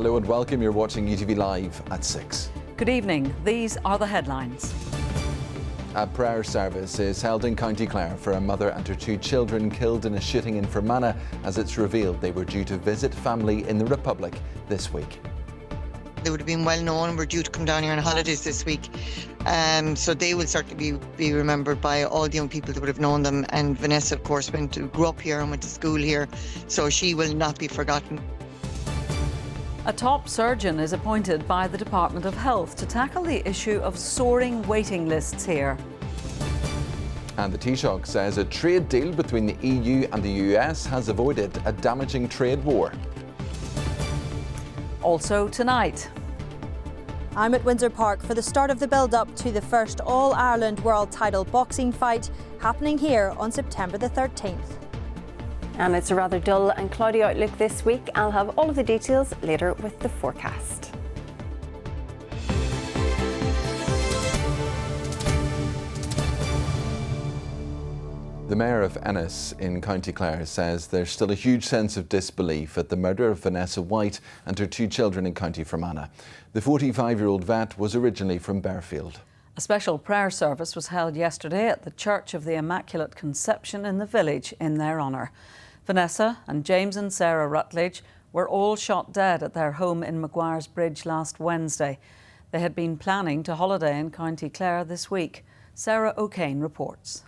Hello and welcome. You're watching UTV Live at 6. Good evening. These are the headlines. A prayer service is held in County Clare for a mother and her 2 children killed in a shooting in Forana, as it's revealed they were due to visit family in the Republic this week. They would have been well known and were due to come down here on holidays this week. So they will certainly be remembered by all the young people that would have known them. And Vanessa, of course, grew up here and went to school here, so she will not be forgotten. A top surgeon is appointed by the Department of Health to tackle the issue of soaring waiting lists here. And the Taoiseach says a trade deal between the EU and the US has avoided a damaging trade war. Also tonight. I'm at Windsor Park for the start of the build-up to the first All-Ireland World Title boxing fight happening here on September the 13th. And it's a rather dull and cloudy outlook this week. I'll have all of the details later with the forecast. The Mayor of Ennis in County Clare says there's still a huge sense of disbelief at the murder of Vanessa White and her 2 children in County Fermanagh. The 45-year-old vet was originally from Bearfield. A special prayer service was held yesterday at the Church of the Immaculate Conception in the village in their honour. Vanessa and James and Sarah Rutledge were all shot dead at their home in Maguire's Bridge last Wednesday. They had been planning to holiday in County Clare this week. Sarah O'Kane reports.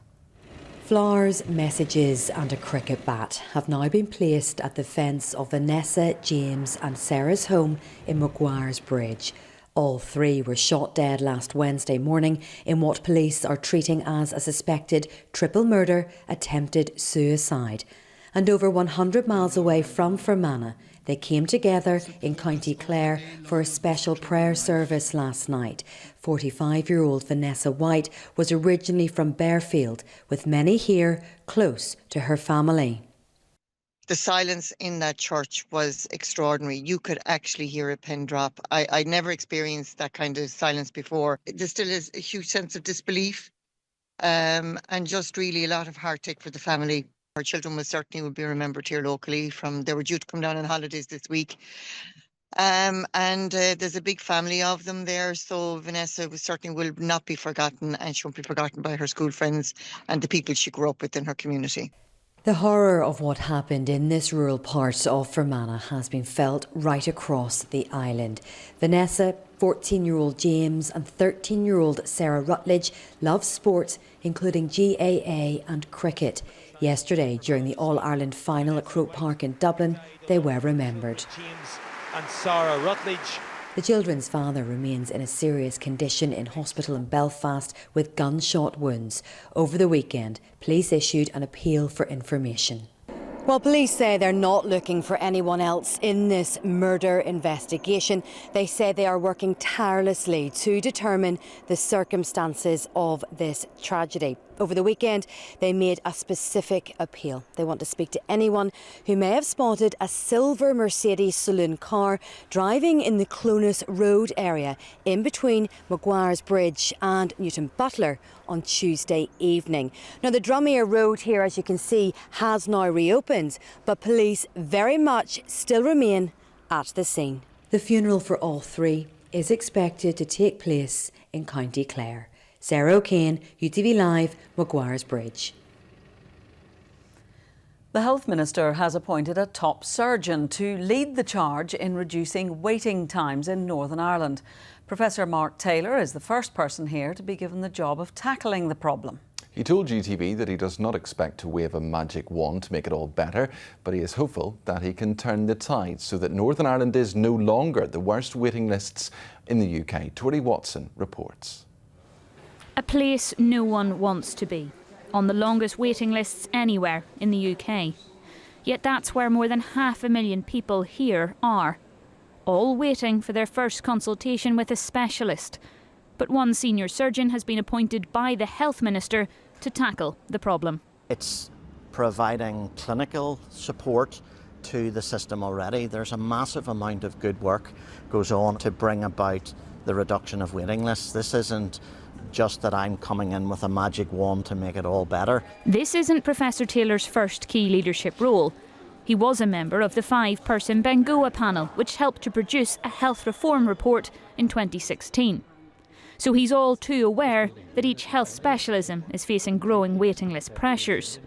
Flowers, messages and a cricket bat have now been placed at the fence of Vanessa, James and Sarah's home in Maguire's Bridge. All 3 were shot dead last Wednesday morning in what police are treating as a suspected triple murder, attempted suicide. And over 100 miles away from Forana, they came together in County Clare for a special prayer service last night. 45-year-old Vanessa White was originally from Bearfield, with many here close to her family. The silence in that church was extraordinary. You could actually hear a pin drop. I never experienced that kind of silence before. There still is a huge sense of disbelief and just really a lot of heartache for the family. Our children will be remembered here locally. They were due to come down on holidays this week. And there's a big family of them there, so Vanessa will not be forgotten, and she won't be forgotten by her school friends and the people she grew up with in her community. The horror of what happened in this rural part of Fermanagh has been felt right across the island. Vanessa, 14-year-old James and 13-year-old Sarah Rutledge love sport, including GAA and cricket. Yesterday, during the All-Ireland final at Croke Park in Dublin, they were remembered. James and Sarah Rutledge. The children's father remains in a serious condition in hospital in Belfast with gunshot wounds. Over the weekend, police issued an appeal for information. Well, police say they're not looking for anyone else in this murder investigation. They say they are working tirelessly to determine the circumstances of this tragedy. Over the weekend, they made a specific appeal. They want to speak to anyone who may have spotted a silver Mercedes saloon car driving in the Clonus Road area in between Maguire's Bridge and Newton Butler on Tuesday evening. Now, the Drummere Road here, as you can see, has now reopened, but police very much still remain at the scene. The funeral for all 3 is expected to take place in County Clare. Sarah O'Kane, UTV Live, Maguire's Bridge. The Health Minister has appointed a top surgeon to lead the charge in reducing waiting times in Northern Ireland. Professor Mark Taylor is the first person here to be given the job of tackling the problem. He told UTV that he does not expect to wave a magic wand to make it all better, but he is hopeful that he can turn the tide so that Northern Ireland is no longer the worst waiting lists in the UK. Tori Watson reports. A place no one wants to be, on the longest waiting lists anywhere in the UK. Yet that's where more than 500,000 people here are, all waiting for their first consultation with a specialist. But one senior surgeon has been appointed by the Health Minister to tackle the problem. It's providing clinical support to the system already. There's a massive amount of good work goes on to bring about the reduction of waiting lists. This isn't just that I'm coming in with a magic wand to make it all better. This isn't Professor Taylor's first key leadership role. He was a member of the 5-person Bengoa panel, which helped to produce a health reform report in 2016. So he's all too aware that each health specialism is facing growing waiting list pressures.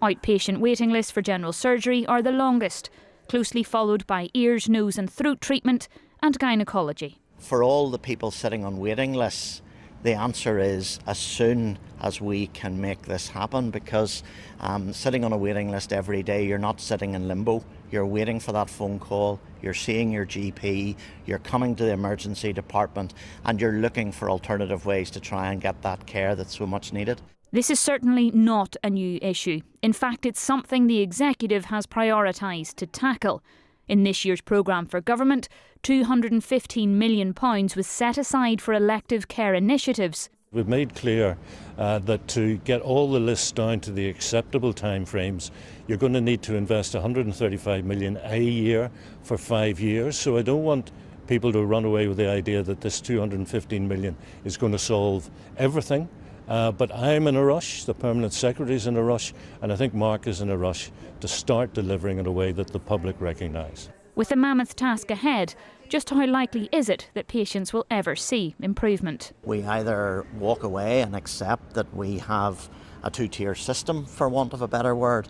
Outpatient waiting lists for general surgery are the longest, closely followed by ears, nose and throat treatment and gynaecology. For all the people sitting on waiting lists, the answer is as soon as we can make this happen, because sitting on a waiting list every day, you're not sitting in limbo. You're waiting for that phone call, you're seeing your GP, you're coming to the emergency department, and you're looking for alternative ways to try and get that care that's so much needed. This is certainly not a new issue. In fact, it's something the executive has prioritised to tackle. In this year's programme for government, £215 million was set aside for elective care initiatives. We've made clear that to get all the lists down to the acceptable timeframes, you're going to need to invest £135 million a year for 5 years. So I don't want people to run away with the idea that this £215 million is going to solve everything. But I'm in a rush, the Permanent Secretary's in a rush, and I think Mark is in a rush to start delivering in a way that the public recognise. With a mammoth task ahead, just how likely is it that patients will ever see improvement? We either walk away and accept that we have a two-tier system, for want of a better word,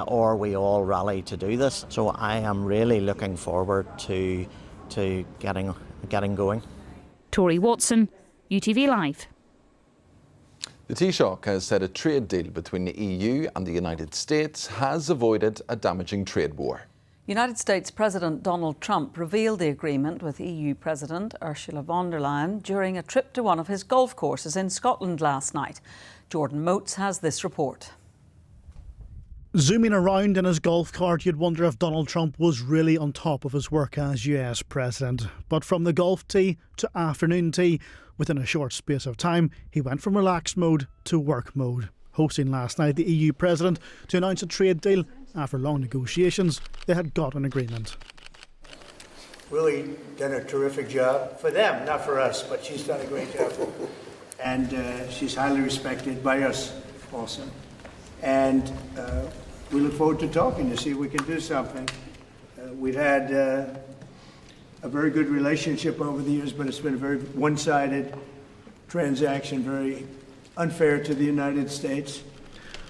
or we all rally to do this. So I am really looking forward to getting going. Tori Watson, UTV Live. The Taoiseach has said a trade deal between the EU and the United States has avoided a damaging trade war. United States President Donald Trump revealed the agreement with EU President Ursula von der Leyen during a trip to one of his golf courses in Scotland last night. Jordan Moats has this report. Zooming around in his golf cart, you'd wonder if Donald Trump was really on top of his work as US President. But from the golf tee to afternoon tea, within a short space of time, he went from relaxed mode to work mode. Hosting last night the EU President to announce a trade deal. After long negotiations, they had got an agreement. Really done a terrific job for them, not for us, but she's done a great job. And she's highly respected by us also. And we look forward to talking to see if we can do something. We've had a very good relationship over the years, but it's been a very one-sided transaction, very unfair to the United States.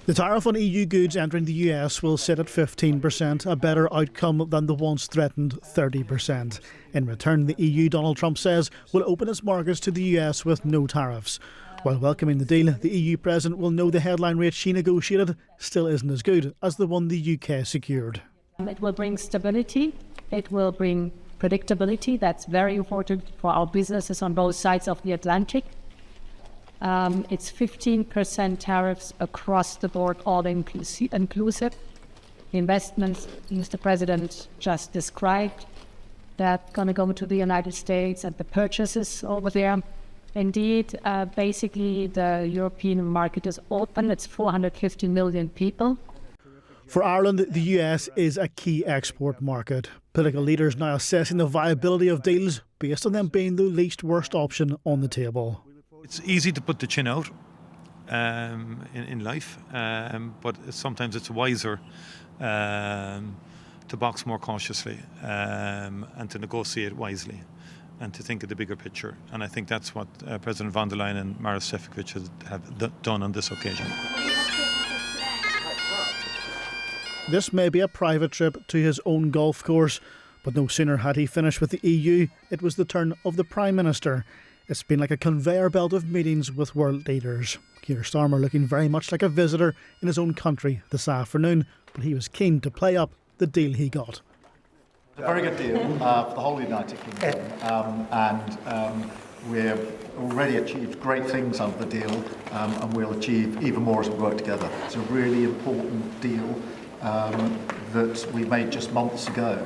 The tariff on EU goods entering the US will sit at 15%, a better outcome than the once threatened 30%. In return, the EU, Donald Trump says, will open its markets to the US with no tariffs. While welcoming the deal, the EU president will know the headline rate she negotiated still isn't as good as the one the UK secured. It will bring stability, it will bring predictability. That's very important for our businesses on both sides of the Atlantic. It's 15% tariffs across the board, all inclusive. Investments, Mr. President just described, that going to go to the United States and the purchases over there. Indeed, basically the European market is open. It's 450 million people. For Ireland, the US is a key export market. Political leaders now assessing the viability of deals based on them being the least worst option on the table. It's easy to put the chin out in life, but sometimes it's wiser to box more cautiously and to negotiate wisely and to think of the bigger picture. And I think that's what President von der Leyen and Maros Šefčovič have done on this occasion. This may be a private trip to his own golf course, but no sooner had he finished with the EU, it was the turn of the Prime Minister. It's been like a conveyor belt of meetings with world leaders. Keir Starmer looking very much like a visitor in his own country this afternoon, but he was keen to play up the deal he got. A very good deal for the whole United Kingdom, and we've already achieved great things under the deal, and we'll achieve even more as we work together. It's a really important deal that we made just months ago.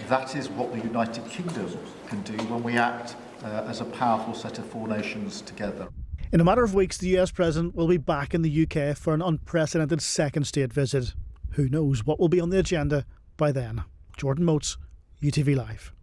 That is what the United Kingdom can do when we act as a powerful set of four nations together. In a matter of weeks, the US President will be back in the UK for an unprecedented second state visit. Who knows what will be on the agenda by then? Jordan Moats, UTV Live.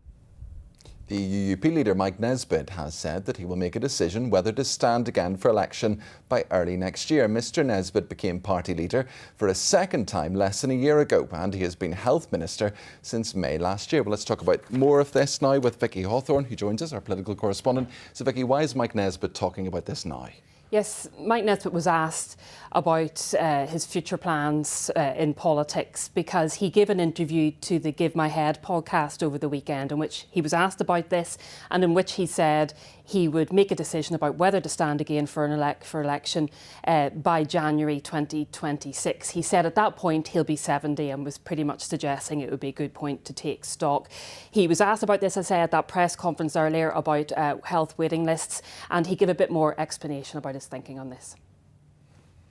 The UUP leader Mike Nesbitt has said that he will make a decision whether to stand again for election by early next year. Mr Nesbitt became party leader for a second time less than a year ago, and he has been health minister since May last year. Well, let's talk about more of this now with Vicky Hawthorne, who joins us, our political correspondent. So Vicky, why is Mike Nesbitt talking about this now? Yes, Mike Nesbitt was asked about his future plans in politics because he gave an interview to the Give My Head podcast over the weekend in which he was asked about this and in which he said he would make a decision about whether to stand again for election by January 2026. He said at that point he'll be 70 and was pretty much suggesting it would be a good point to take stock. He was asked about this, I say, at that press conference earlier about health waiting lists, and he gave a bit more explanation about his thinking on this.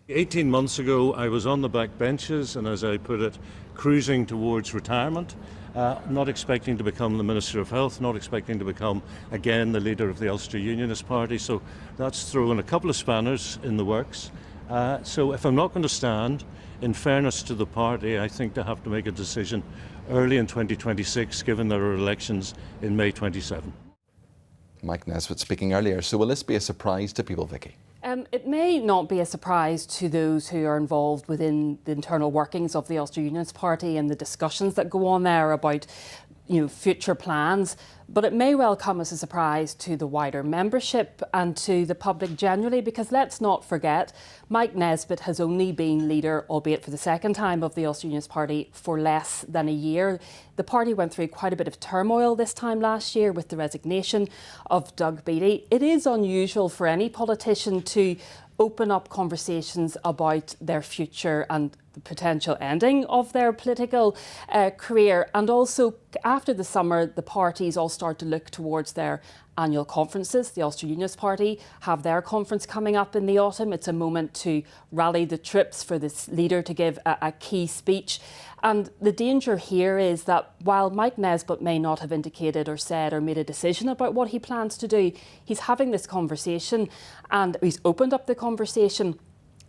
18 months ago, I was on the back benches and, as I put it, cruising towards retirement, not expecting to become the Minister of Health, not expecting to become, again, the leader of the Ulster Unionist Party. So that's throwing a couple of spanners in the works. So if I'm not going to stand, in fairness to the party, I think they have to make a decision early in 2026, given there are elections in May 27. Mike Nesbitt speaking earlier. So will this be a surprise to people, Vicky? It may not be a surprise to those who are involved within the internal workings of the Ulster Unionist Party and the discussions that go on there about future plans, but it may well come as a surprise to the wider membership and to the public generally, because let's not forget, Mike Nesbitt has only been leader, albeit for the second time, of the Ulster Unionist Party for less than a year. The party went through quite a bit of turmoil this time last year with the resignation of Doug Beattie. It is unusual for any politician to open up conversations about their future and the potential ending of their political career. And also, after the summer, the parties all start to look towards their annual conferences. The Ulster Unionist Party have their conference coming up in the autumn. It's a moment to rally the troops for this leader to give a key speech. And the danger here is that while Mike Nesbitt may not have indicated or said or made a decision about what he plans to do, he's having this conversation and he's opened up the conversation.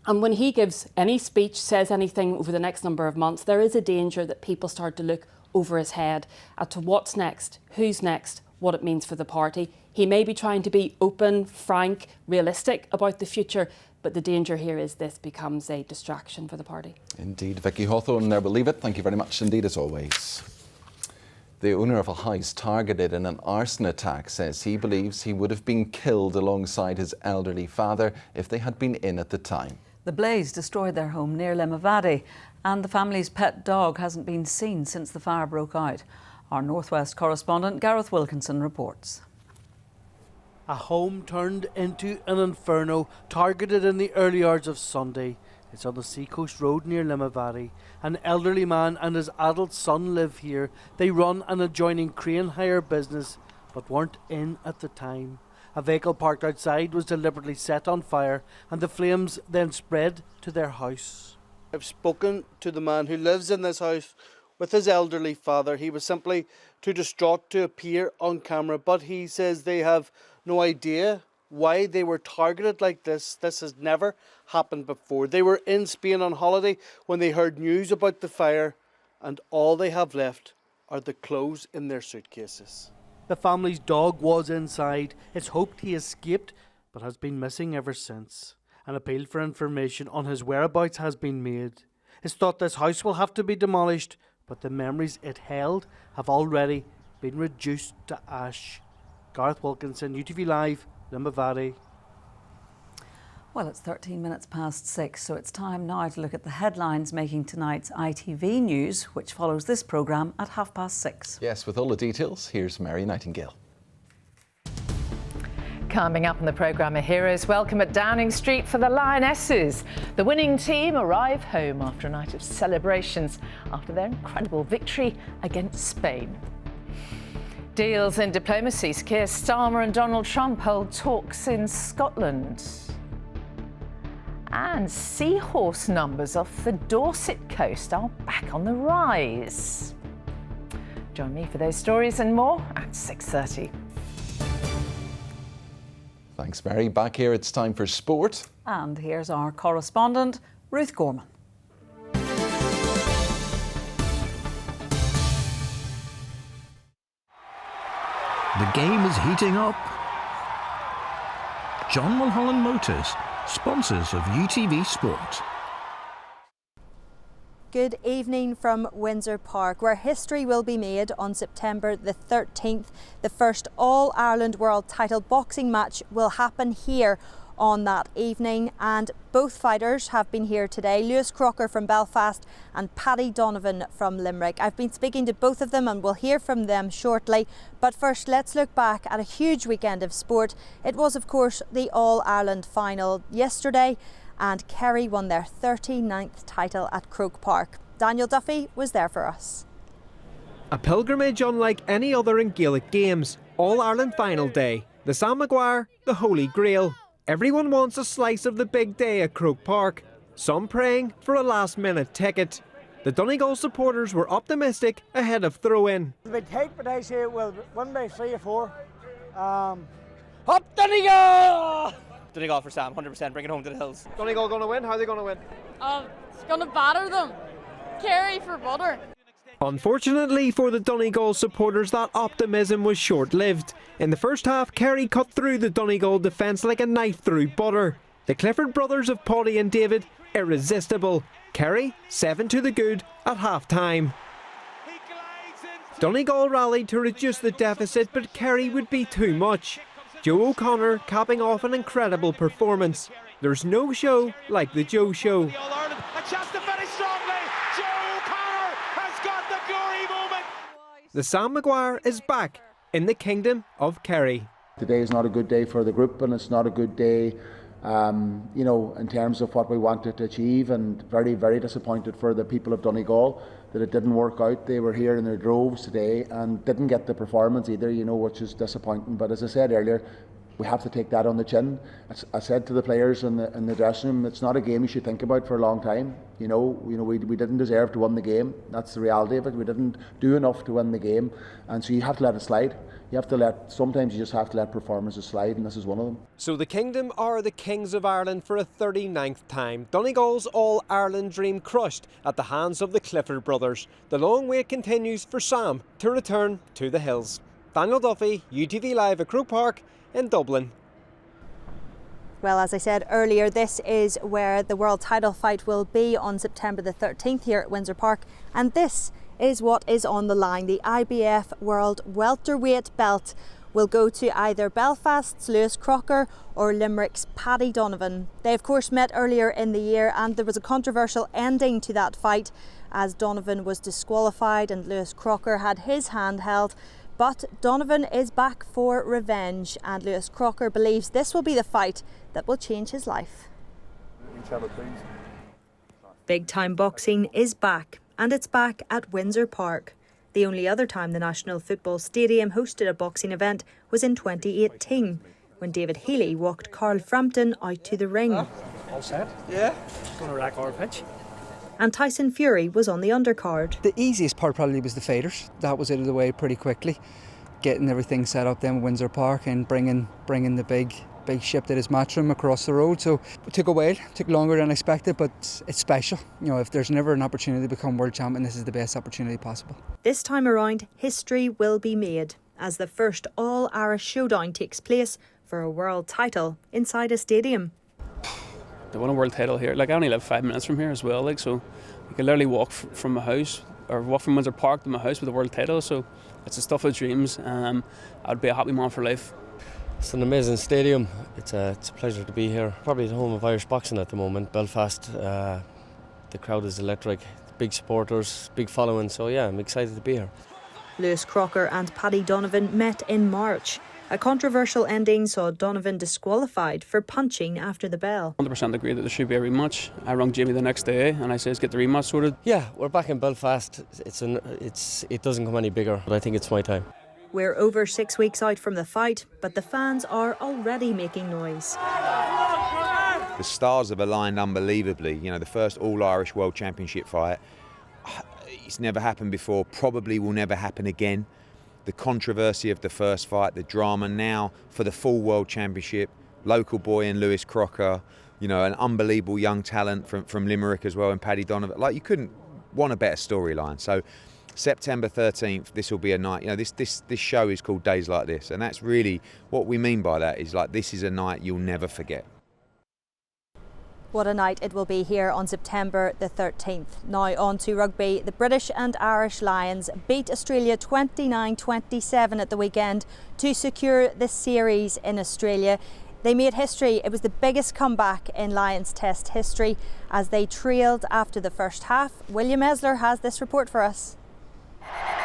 And when he gives any speech, says anything over the next number of months, there is a danger that people start to look over his head as to what's next, who's next, what it means for the party. He may be trying to be open, frank, realistic about the future, but the danger here is this becomes a distraction for the party. Indeed. Vicky Hawthorne, there we'll leave it. Thank you very much indeed, as always. The owner of a house targeted in an arson attack says he believes he would have been killed alongside his elderly father if they had been in at the time. The blaze destroyed their home near Limavady, and the family's pet dog hasn't been seen since the fire broke out. Our Northwest correspondent Gareth Wilkinson reports. A home turned into an inferno, targeted in the early hours of Sunday. It's on the Seacoast Road near Limavady. An elderly man and his adult son live here. They run an adjoining crane hire business, but weren't in at the time. A vehicle parked outside was deliberately set on fire, and the flames then spread to their house. I've spoken to the man who lives in this house with his elderly father. He was simply too distraught to appear on camera, but he says they have no idea why they were targeted like this. This has never happened before. They were in Spain on holiday when they heard news about the fire, and all they have left are the clothes in their suitcases. The family's dog was inside. It's hoped he escaped, but has been missing ever since. An appeal for information on his whereabouts has been made. It's thought this house will have to be demolished, but the memories it held have already been reduced to ash. Gareth Wilkinson, UTV Live, Limavady. Well, it's 13 minutes past 6, so it's time now to look at the headlines making tonight's ITV news, which follows this programme at 6:30. Yes, with all the details, here's Mary Nightingale. Coming up on the programme, a hero's welcome at Downing Street for the Lionesses. The winning team arrive home after a night of celebrations after their incredible victory against Spain. Deals in diplomacy. Keir Starmer and Donald Trump hold talks in Scotland. And seahorse numbers off the Dorset coast are back on the rise. Join me for those stories and more at 6:30. Thanks, Mary. Back here, it's time for sport. And here's our correspondent, Ruth Gorman. The game is heating up. John Mulholland Motors, sponsors of UTV Sport. Good evening from Windsor Park, where history will be made on September the 13th. The first All-Ireland World Title boxing match will happen here on that evening, and both fighters have been here today. Lewis Crocker from Belfast and Paddy Donovan from Limerick. I've been speaking to both of them and we'll hear from them shortly. But first, let's look back at a huge weekend of sport. It was, of course, the All-Ireland final yesterday, and Kerry won their 39th title at Croke Park. Daniel Duffy was there for us. A pilgrimage unlike any other in Gaelic games. All-Ireland final day. The Sam Maguire, the Holy Grail. Everyone wants a slice of the big day at Croke Park, some praying for a last-minute ticket. The Donegal supporters were optimistic ahead of throw-in. It'll be tight, but I say we'll win by 3 or 4. Up Donegal! Donegal for Sam, 100%, bring it home to the hills. Donegal going to win? How are they going to win? It's going to batter them. Kerry for butter. Unfortunately for the Donegal supporters, that optimism was short-lived. In the first half, Kerry cut through the Donegal defence like a knife through butter. The Clifford brothers of Paddy and David, irresistible. Kerry, 7 to the good at half-time. Donegal rallied to reduce the deficit, but Kerry would be too much. Joe O'Connor capping off an incredible performance. There's no show like the Joe Show. The Sam Maguire is back in the kingdom of Kerry. Today is not a good day for the group, and it's not a good day, in terms of what we wanted to achieve, and very, very disappointed for the people of Donegal that it didn't work out. They were here in their droves today and didn't get the performance either, which is disappointing. But as I said earlier, we have to take that on the chin. I said to the players in the dressing room, it's not a game you should think about for a long time. We didn't deserve to win the game. That's the reality of it. We didn't do enough to win the game, and so you have to let it slide. Sometimes you just have to let performances slide, and this is one of them. So the Kingdom are the Kings of Ireland for a 39th time. Donegal's All-Ireland dream crushed at the hands of the Clifford brothers. The long wait continues for Sam to return to the hills. Daniel Duffy, UTV Live at Croke Park in Dublin. Well, as I said earlier, this is where the world title fight will be on September the 13th here at Windsor Park, and this is what is on the line. The IBF World Welterweight belt will go to either Belfast's Lewis Crocker or Limerick's Paddy Donovan. They of course met earlier in the year, and there was a controversial ending to that fight as Donovan was disqualified and Lewis Crocker had his hand held. But Donovan is back for revenge, and Lewis Crocker believes this will be the fight that will change his life. Big time boxing is back, and it's back at Windsor Park. The only other time the National Football Stadium hosted a boxing event was in 2018, when David Healy walked Carl Frampton out to the ring. All set? Yeah. Going to rack our pitch. And Tyson Fury was on the undercard. The easiest part probably was the faders. That was out of the way pretty quickly. Getting everything set up then at Windsor Park and bringing the big ship that is Matchroom across the road. So it took a while, took longer than expected, but it's special. If there's never an opportunity to become world champion, this is the best opportunity possible. This time around, history will be made as the first All-Irish showdown takes place for a world title inside a stadium. They won a world title here. I only live 5 minutes from here as well. So you can literally walk from my house or walk from Windsor Park to my house with a world title. So it's the stuff of dreams. I'd be a happy man for life. It's an amazing stadium. It's a pleasure to be here. Probably the home of Irish boxing at the moment. Belfast, the crowd is electric. Big supporters, big following. So yeah, I'm excited to be here. Lewis Crocker and Paddy Donovan met in March. A controversial ending saw Donovan disqualified for punching after the bell. 100% agree that there should be a rematch. I rang Jamie the next day and I says get the rematch sorted. Yeah, we're back in Belfast. It doesn't come any bigger, but I think it's my time. We're over 6 weeks out from the fight, but the fans are already making noise. The stars have aligned unbelievably. The first All-Irish World Championship fight. It's never happened before, probably will never happen again. The controversy of the first fight, the drama now for the full World Championship, local boy in Lewis Crocker, an unbelievable young talent from Limerick as well, and Paddy Donovan. You couldn't want a better storyline. So September 13th, this will be a night, you know, this show is called Days Like This, and that's really what we mean by that, is like, this is a night you'll never forget. What a night it will be here on September the 13th. Now on to rugby. The British and Irish Lions beat Australia 29-27 at the weekend to secure the series in Australia. They made history. It was the biggest comeback in Lions Test history as they trailed after the first half. William Esler has this report for us.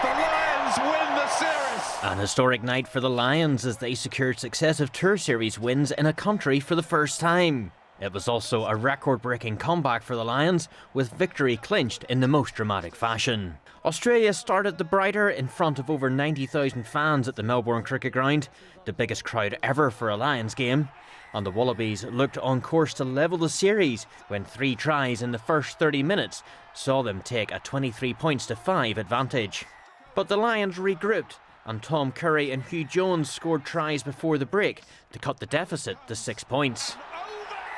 The Lions win the series! An historic night for the Lions as they secured successive Tour Series wins in a country for the first time. It was also a record-breaking comeback for the Lions, with victory clinched in the most dramatic fashion. Australia started the brighter in front of over 90,000 fans at the Melbourne Cricket Ground, the biggest crowd ever for a Lions game. And the Wallabies looked on course to level the series when 3 tries in the first 30 minutes saw them take a 23 points to 5 advantage. But the Lions regrouped, and Tom Curry and Hugh Jones scored tries before the break to cut the deficit to 6 points.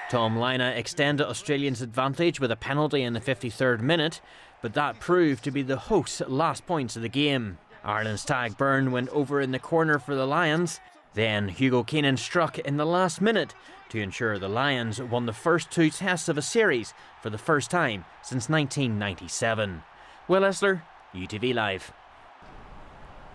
Tom Lynagh extended Australians' advantage with a penalty in the 53rd minute, but that proved to be the hosts' last points of the game. Ireland's Tag Byrne went over in the corner for the Lions. Then Hugo Keenan struck in the last minute to ensure the Lions won the first 2 tests of a series for the first time since 1997. Will Esler, UTV Live.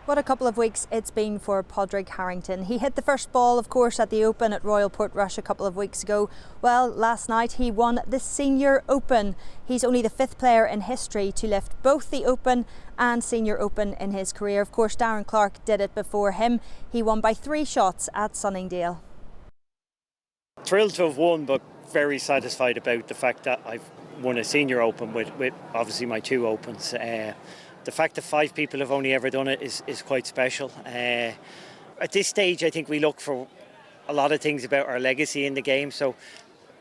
What a couple of weeks it's been for Padraig Harrington. He hit the first ball, of course, at the Open at Royal Portrush a couple of weeks ago. Well, last night he won the Senior Open. He's only the 5th player in history to lift both the Open and Senior Open in his career. Of course, Darren Clarke did it before him. He won by 3 shots at Sunningdale. Thrilled to have won, but very satisfied about the fact that I've won a Senior Open with obviously my 2 Opens. The fact that 5 people have only ever done it is quite special. At this stage, I think we look for a lot of things about our legacy in the game. So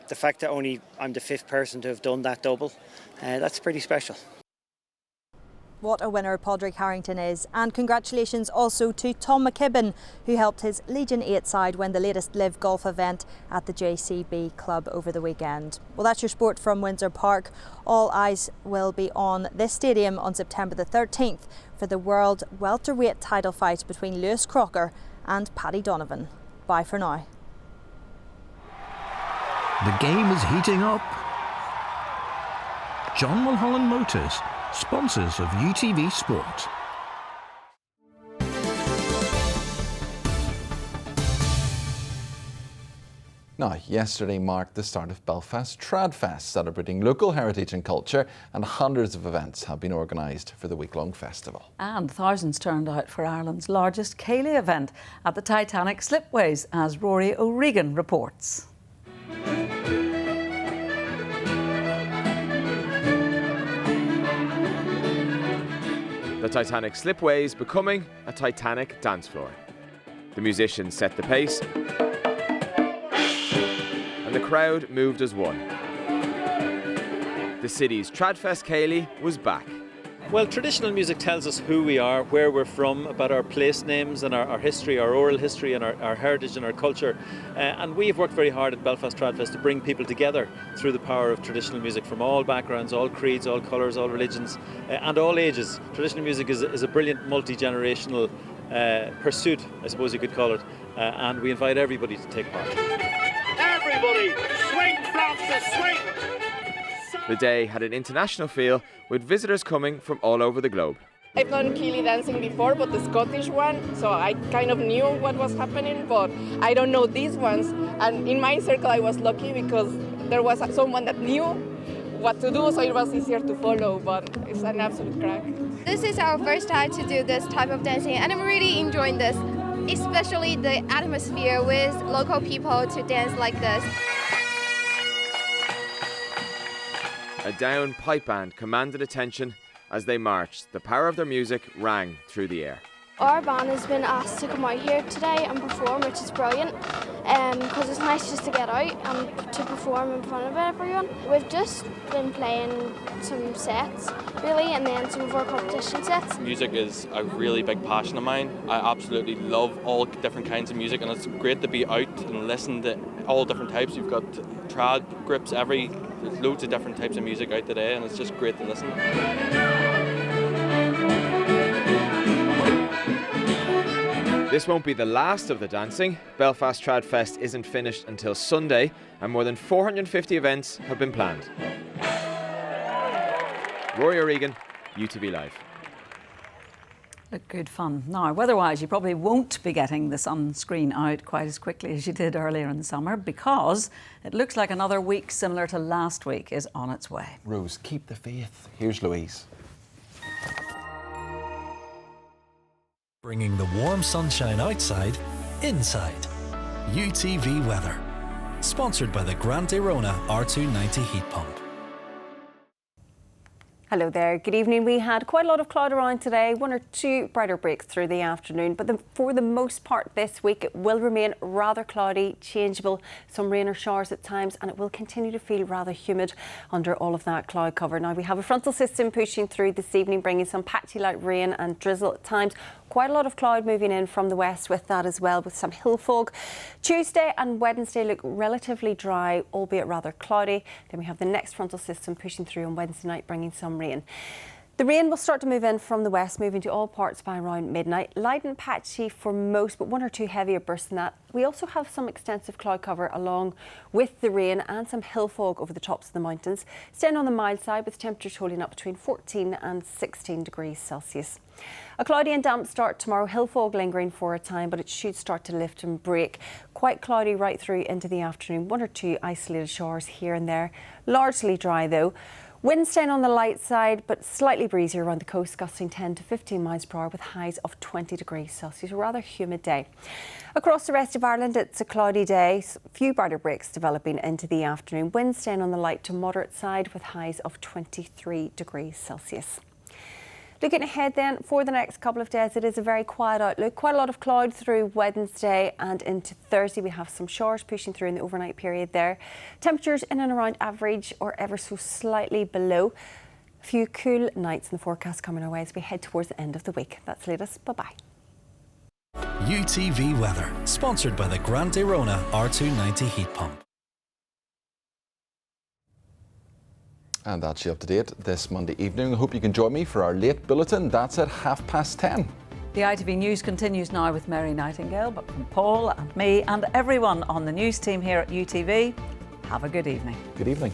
the fact that only I'm the 5th person to have done that double, that's pretty special. What a winner Padraig Harrington is. And congratulations also to Tom McKibben, who helped his Legion 8 side win the latest Live Golf event at the JCB Club over the weekend. Well, that's your sport from Windsor Park. All eyes will be on this stadium on September the 13th for the World Welterweight title fight between Lewis Crocker and Paddy Donovan. Bye for now. The game is heating up. John Mulholland Motors, sponsors of UTV Sport. Now, yesterday marked the start of Belfast Tradfest, celebrating local heritage and culture, and hundreds of events have been organised for the week-long festival. And thousands turned out for Ireland's largest Ceilidh event at the Titanic Slipways, as Rory O'Regan reports. The Titanic Slipways becoming a Titanic dance floor. The musicians set the pace, and the crowd moved as one. The city's Tradfest Ceilidh was back. Well, traditional music tells us who we are, where we're from, about our place names and our history, our oral history and our heritage and our culture. And we've worked very hard at Belfast Tradfest to bring people together through the power of traditional music from all backgrounds, all creeds, all colours, all religions and all ages. Traditional music is a brilliant multi-generational pursuit, I suppose you could call it, and we invite everybody to take part. Everybody, swing, Francis, swing! The day had an international feel, with visitors coming from all over the globe. I've done Ceilidh dancing before, but the Scottish one, so I kind of knew what was happening, but I don't know these ones. And in my circle, I was lucky because there was someone that knew what to do, so it was easier to follow, but it's an absolute crack. This is our first time to do this type of dancing, and I'm really enjoying this, especially the atmosphere with local people to dance like this. A down pipe band commanded attention as they marched. The power of their music rang through the air. Our band has been asked to come out here today and perform, which is brilliant, because it's nice just to get out and to perform in front of everyone. We've just been playing some sets, really, and then some of our competition sets. Music is a really big passion of mine. I absolutely love all different kinds of music, and it's great to be out and listen to all different types. You've got trad groups, there's loads of different types of music out today, and it's just great to listen. This won't be the last of the dancing. Belfast Trad Fest isn't finished until Sunday, and more than 450 events have been planned. Rory O'Regan, UTV Live. Good fun. Now, weather-wise, you probably won't be getting the sunscreen out quite as quickly as you did earlier in the summer, because it looks like another week similar to last week is on its way. Rose, keep the faith. Here's Louise. Bringing the warm sunshine outside, inside. UTV Weather. Sponsored by the Grant Rona R290 heat pump. Hello there, good evening. We had quite a lot of cloud around today, one or two brighter breaks through the afternoon, but for the most part this week it will remain rather cloudy, changeable, some rain or showers at times, and it will continue to feel rather humid under all of that cloud cover. Now we have a frontal system pushing through this evening, bringing some patchy light rain and drizzle at times. Quite a lot of cloud moving in from the west with that as well, with some hill fog. Tuesday and Wednesday look relatively dry, albeit rather cloudy. Then we have the next frontal system pushing through on Wednesday night, bringing some rain. The rain will start to move in from the west, moving to all parts by around midnight. Light and patchy for most, but one or two heavier bursts than that. We also have some extensive cloud cover along with the rain and some hill fog over the tops of the mountains. Staying on the mild side with temperatures holding up between 14 and 16 degrees Celsius. A cloudy and damp start tomorrow, hill fog lingering for a time, but it should start to lift and break. Quite cloudy right through into the afternoon, one or two isolated showers here and there. Largely dry though. Wind staying on the light side, but slightly breezy around the coast, gusting 10 to 15 miles per hour with highs of 20 degrees Celsius. A rather humid day. Across the rest of Ireland, it's a cloudy day. A few brighter breaks developing into the afternoon. Wind staying on the light to moderate side with highs of 23 degrees Celsius. Looking ahead then for the next couple of days, it is a very quiet outlook. Quite a lot of cloud through Wednesday and into Thursday. We have some showers pushing through in the overnight period there. Temperatures in and around average or ever so slightly below. A few cool nights in the forecast coming our way as we head towards the end of the week. That's the latest. Bye-bye. UTV Weather. Sponsored by the Grant Rona R290 heat pump. And that's you up to date this Monday evening. I hope you can join me for our late bulletin. That's at 10:30. The ITV News continues now with Mary Nightingale, but from Paul and me and everyone on the news team here at UTV, have a good evening. Good evening.